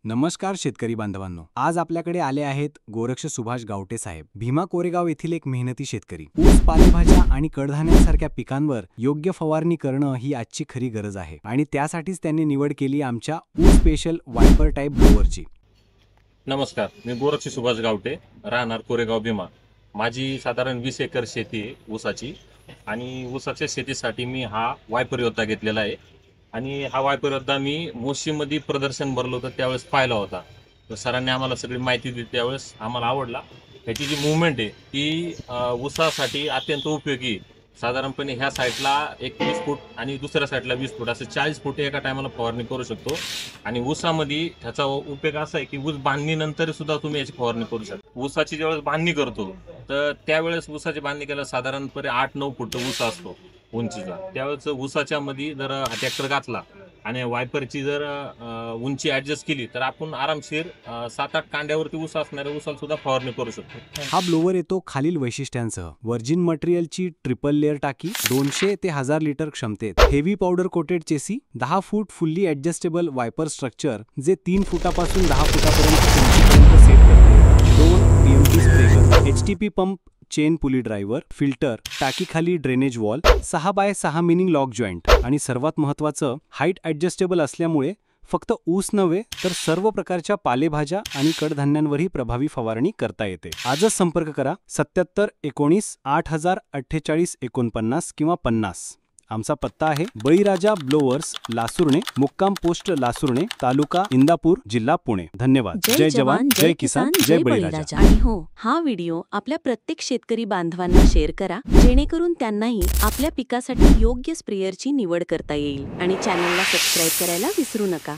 नमस्कार शेतकरी बांधवांनो, आज आपल्याकडे आले आहेत गोरक्ष सुभाष गावटे साहेब. भीमा कोरेगाव येथील एक मेहनती शेतकरी. ऊस, पालेभाज्या आणि कडधान्यांसारख्या पिकांवर योग्य फवारणी करणं ही आजची खरी गरज आहे आणि त्यासाठीच त्यांनी निवड केली आमच्या ऊस स्पेशल वायपर टाइप ब्लोअरची. नमस्कार, मी गोरक्ष सुभाष गावटे, राहणार कोरेगाव भीमा. माझी साधारण 20 एकर शेती आहे ऊसाची आणि ऊसाच्या शेतीसाठी मी हा वायपर योद्धा घेतलेला आहे. आणि हा वायपर योद्धा मी मोशीमध्ये प्रदर्शन भरलं होतं त्यावेळेस पाहिला होता. तर सरांनी आम्हाला सगळी माहिती दिली, त्यावेळेस आम्हाला आवडला. त्याची जी मुवमेंट आहे ती ऊसासाठी अत्यंत उपयोगी आहे. साधारणपणे ह्या साईडला 21 फूट आणि दुसऱ्या साईडला 20 फूट असं 40 फूट एका टायमाला फवारणी करू शकतो. आणि ऊसामध्ये ह्याचा उपयोग असा आहे की ऊस बांधणीनंतर सुद्धा तुम्ही याची फवारणी करू शकता. ऊसाची ज्यावेळेस बांधणी करतो तर त्यावेळेस ऊसाची बांधणी केल्यावर साधारणपणे 8-9 फूट ऊस असतो उंचीचा. त्यावेळेस ऊसाच्या मध्ये जर हा ट्रॅक्टर घातला आणि वायपरची जर उंची ऍडजस्ट केली तर आपण आरामशीर 7-8 कांड्यावरती ऊस असणाऱ्या ऊसाला सुद्धा फवारणी करू शकतो. हा ब्लोअर येतो खालील वैशिष्ट्यांसह: वर्जिन मटेरियलची ट्रिपल लेअर टाकी, 200 ते 1000 लिटर क्षमतेत, heavy powder coated chassis, 10 foot fully adjustable wiper structure जे 3 फुटापासून 10 फुटापर्यंत सेट करते, 2 PMT sprayer, HTP pump, chain pulley driver, filter, टाकीखाली ड्रेनेज वॉल, 6x6 मिनिंग लॉक जॉईंट आणि सर्वात महत्त्वाचं हाईट ऍडजस्टेबल असल्यामुळे फक्त ऊस नव्हे तर सर्व प्रकारच्या पालेभाज्या आणि कडधान्यांवरही प्रभावी फवारणी करता येते. आजच संपर्क करा 77 19 8000 48 49 किंवा 50. आमचा पत्ता आहे बळीराजा ब्लोअर्स, लासुर्णे, मुक्काम पोस्ट लासुर्णे, तालुका इंदापूर, जिल्हा पुणे. धन्यवाद. जय जवान, जय किसान, जय बळीराजा. आणि हो, हा व्हिडिओ आपल्या प्रत्येक शेतकरी बांधवांना शेअर करा, जेणेकरून त्यांनाही आपल्या पिकासाठी योग्य स्प्रेअरची निवड करता येईल. आणि चॅनलला सबस्क्राईब करायला विसरू नका.